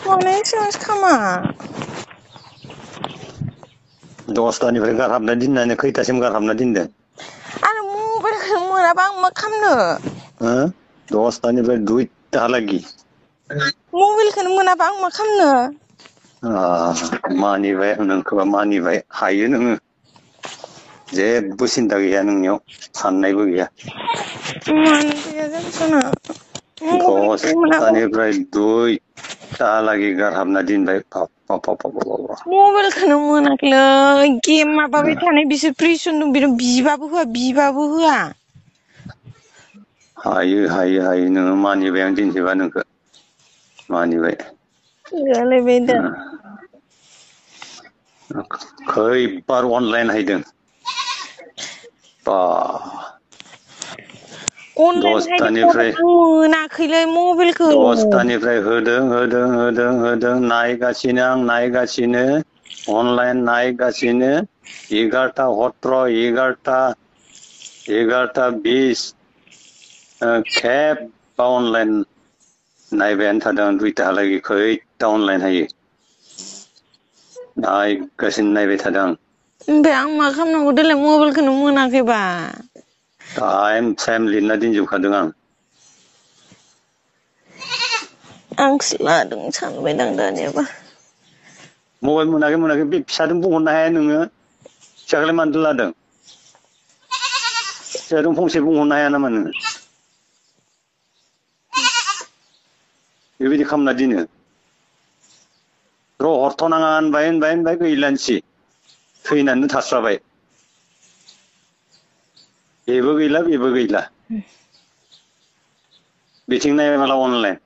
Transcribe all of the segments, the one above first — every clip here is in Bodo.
मानो एसेबां खामा? 10टानिफ्राय गारहाबना दोननानै खैथासिम गारहाबना दोनदों? आरो मबाइलखौ मोनाबा आं मा खालामनो? 10टानिफ्राय 2टाहालागि। मबाइलखौनो मोनाबा आं मा खालामनो? मानिबाय नोंखौबा मानिबाय हायो नोङो। जेबो सिन्था गैया नोंनियाव साननायबो गैया। मानो गैया जाखोना? 10टानिफ्राय 2टाहालागि गारहाबना दोनबाय। मबाइलखौनो मोनाखैलै गेम माबाबाय थानाय बिसोर प्रिसन दं बिबाबो होआ। हायो नोङो मानिबाय आं दिन्थिबा नोंखौ मानिबाय। जालायबाय दा। खैबार अनलाइन हायदों? बा अनलाइन हायदोंबाबो आं मोनाखैलै मबाइलखौ। 10टानिफ्राय होदों नायगासिनो आं नायगासिनो। अनलाइन नायगासिनो 11:20 खेबबा अनलाइन नायबायानो थादों 2टाहालागि खैथा अनलाइन हायो। नायगासिनो नायबाय थादों आं। ओमफ्राय आं मा खालामनांगौ देलाय मबाइलखौनो मोनाखैबा? टाइम लिरना दोनजोबखादों आं। आंसो लादों सानबायदां दानियाबा। मबाइल मोनाखै बे फिसाजों बुंहरनो हाया नोङो? फिसाखौलाय मानोथो लादों? फिसाजों फंसे बुंहरनो हाया नामा नोङो? बेबायदि खालामना दोनो। र' हरथ'नाङा होनबाय गैलानोसै। थैनानै थास्राबाय। बेबो गैला। बिथिं नायबाय माला अनलाइन।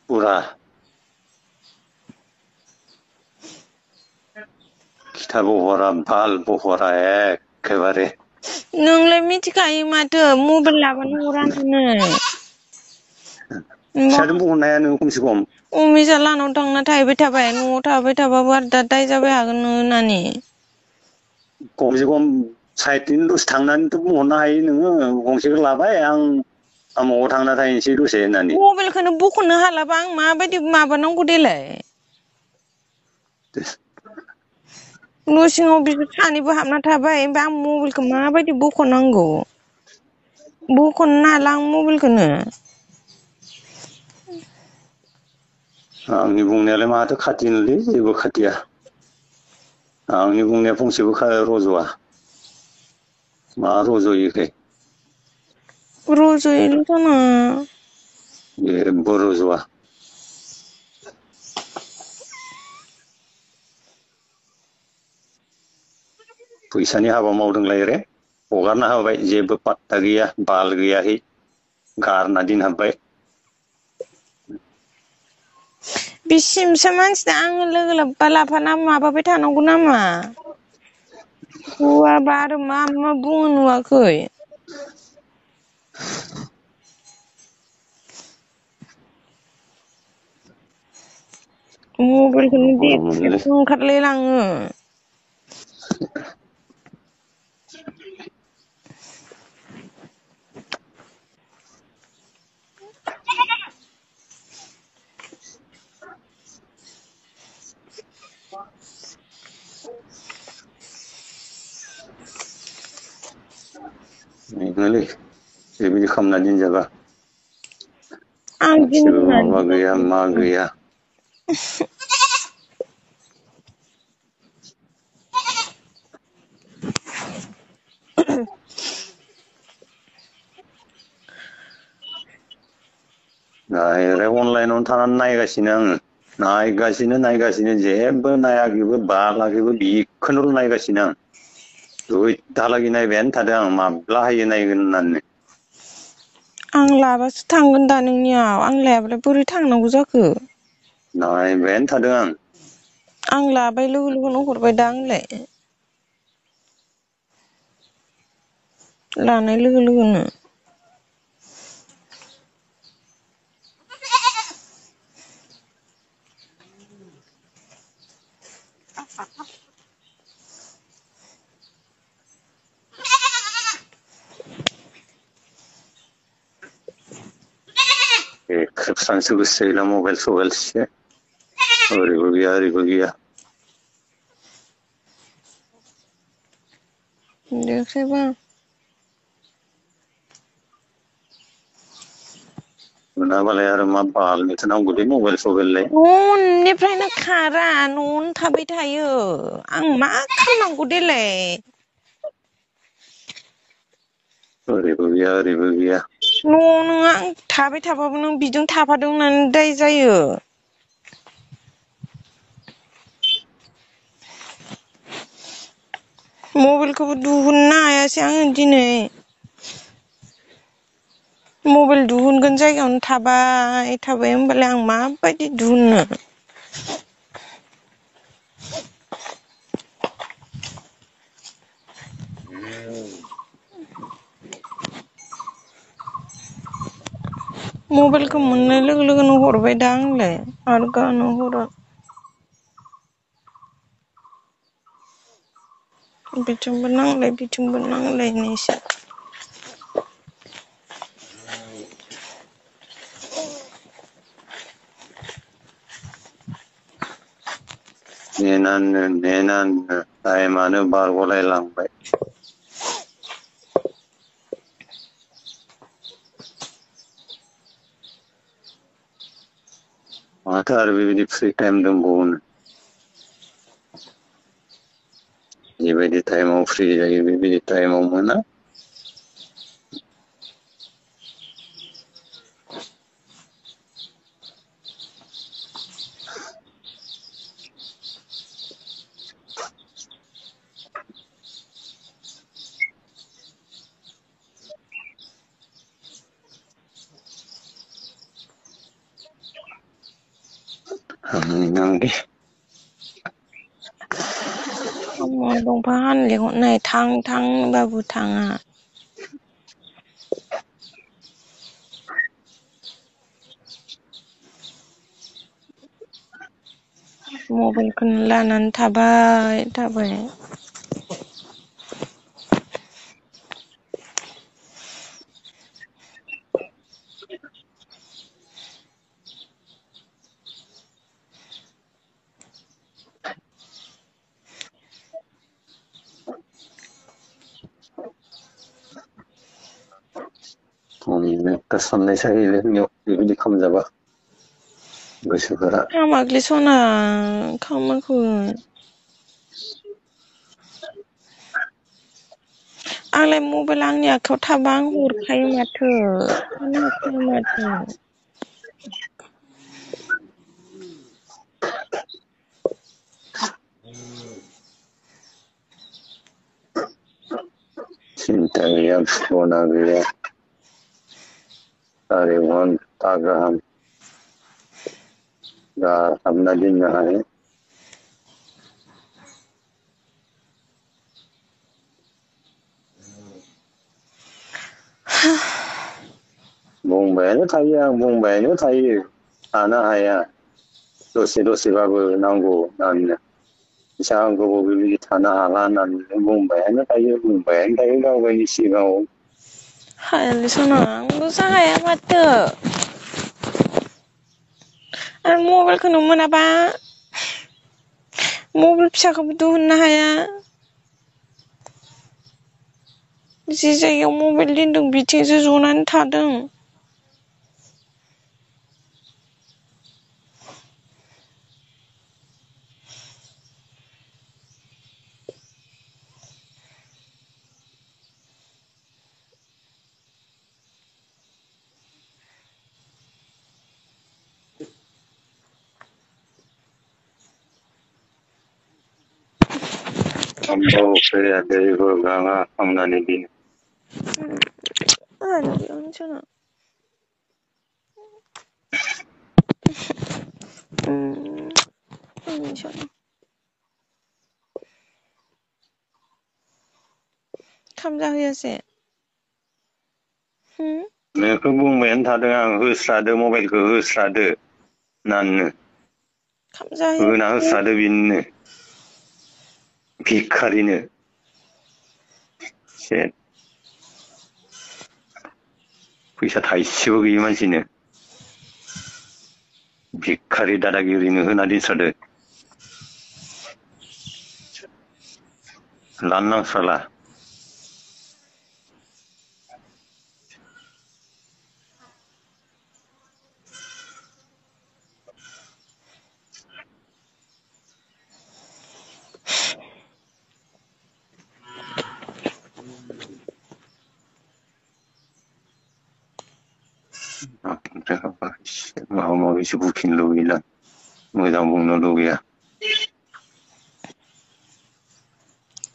पुरा खिथाबो हरा बाल्बबो हरा एखेबारे। नोंलाय मिथिखायो माथो मबाइल लाबानो हरा होननानै। फिसाजों बुंहरनो हाया नोङो खमसे खम? अमिसा लाहानाव थांना थाहैबाय थाबाय न'आव थाबाय थाबाबो आरो दा दाय जाबाय हागोन नोङो होननानै। खमसे खम साइडथिं दसे थांनानैथ' बुंहरनो हायो नोङो गंसेखौ लाबाय आं आमुगाव थांना थाहैनोसै दसे होननानै। मबाइलखौनो बख'नो हालाबा आं माबायदि माबानांगौ देलाय? न' सिङाव बिसोर सानैबो हाबना थाबाय ओमफ्राय आं मबाइलखौ माबायदि बख'नांगौ? बख'नो हाला आं मबाइलखौनो। आंनि बुंनायालाय माथो खाथिनोलै जेबो खाथिया। आंनि बुंनाया फंसेबो रज'आ। मा रज'योखाय? रज'योलै जाना। जेबो रज'आ। फैसानि हाबा मावदोंलाय रे हगारना होबाय जेबो पात्ता गैया बाल गैयाहै गारना दोनहाबबाय। बे सिमसा मानसिना आङो लोगो लोब्बा लाफाना माबाबाय थानांगौ नामा? होआबा आरो मा बुङो नुवाखै? मबाइलखौनो गरमलै देख्रेबनो ओंखारलायलाङो। बेनोलै बेबायदि खालामना दोनजाबा। आं मोनसेबो माबा गैया मा दिनै गैया। डाइरेक्ट अनलाइनावनो थानानै नायगासिनो आङो। नायगासिनो जेबो नायाखैबो बालाखैबो बिखौनोल' नायगासिनो आं। 2टाहालागि नायबायानो थादों आं माब्ला हायो नायगोन होननानै। आं लाबासो थांगोन दा नोंनियाव आं लायाबालाय बोरै थांनांगौ जाखो? नायबायानो थादों आं। आं लाबाय लोगो लोगोनो हरबाय दा आंलाय। लानाय लोगो लोगोनो। ख्रेबस्रानसो गोसो जायोला मबाइल सबाइलसो ओरैबो गैया ओरैबो गैया देखोबा मोनाबालाय आरो मा बालनोथो नांगौ दे मबाइल सबाइललाय न'निफ्रायनो खारा न'आवनो थाबाय थायो आं मा खालामनांगौ देलाय ओरैबो गैया ओरैबो गैया न'आव नों आं थाबाय थाबाबो नों बिजों थाफादों होननानै दाय जायो मबाइलखौबो दिहुननो हायासै आङो दिनै मबाइल दिहुनगोन जायगायावनो थाबाय होमबालाय आं माबायदि दिहुननो मबाइलखौ मोननाय लोगो लोगोनो हरबाय दा आंलाय आरो गावनो हरा बिथिंबो नांलाय बिथिंबो नांलायनायसो नेनाननो टाइमानो बारग'लायलांबाय माथो आरो बेबायदि फ्रि टाइम दंबावोनो जेबायदि टाइमाव फ्रि जायो बेबायदि टाइमाव मोना नांदे दंफां हानलेंहरनाय थां होनबाबो थाङा मबाइलखौनो लानानै थाबाय एकथा साननाय जायोलै बेबायदि खालामजाबा गोसोफोरा हामाखलै सना खामाखौ आंलाय मबाइल आंनि आखायाव थाबा आं हरखायो माथो सिन्था गैया भाबना गैया सारे घन्टा गाहाम गारहाबना दोननो हायो बुंबायानो थायो थानो हाया दसेबाबो नांगौ होननानै बेसेबां गोबाव बेबायदि थानो हाला होननानै बुंबायानो थायो गाव गावनि सिगाङाव हायालै सना आंल'सो हाया माथो आरो मबाइलखौनो मोनाबा मबाइल फिसाखौबो दिहुननो हाया जि जायगायाव मबाइल दोनदों बिथिंसो जनानै थादों दैबो गाङा खालामनानै दिनो सना खाम जाहोयासे नोंखौ बुंबायानो थादों आं होस्रादो मबाइलखौ होस्रादो होननानैनो होना होस्रादो बिनोनो भिखारिनो फैसा थाइसेबो गैयि मानसिनो भिखारि दादागिरिनो होना दिन्थ्रादो लानो नांस्राला माबा माबिसो बुखिनो लुगैला मोजां बुंनो लुगैया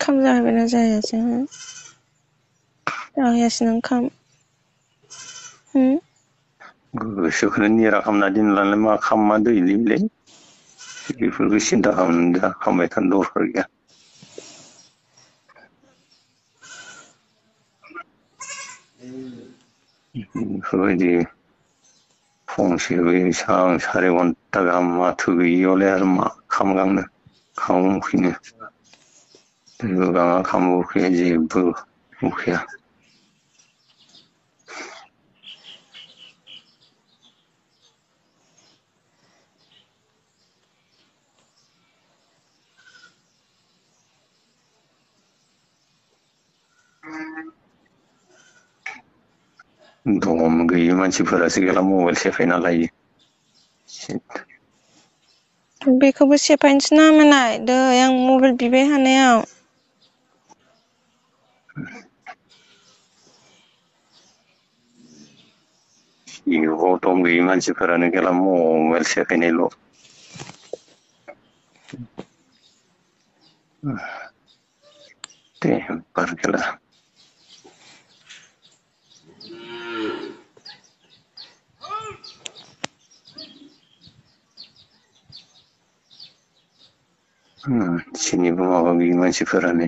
खाम जाहैबायना जायासै जाहैयासै नों खाम गोसोखौनो निरा खालामना दोनलांनाय मा खालामा दैलिलाय बेफोरखौ सिन्था खालामबाय थानो दरखार गैया बेफोरबायदि फंसे बेसां 4 घन्टा गाहाम माथो गैयियावलाय आरो मा खामगांनो खाम उखैनो दैबो गाङा खामबो उखैया जेबो उखैया दम गैयि मानसिफोरासो गैला मबाइल सेफायना लायो बेखौबो सेफायनोसो नामायनाय दै आं मबाइल बिबाय हानायाव इयाव दम गैयि मानसिफोरानो गैला मबाइल सेफायनायल' टेम्पार गैला मानसिनिबो माबा गैयि मानसिफोरानो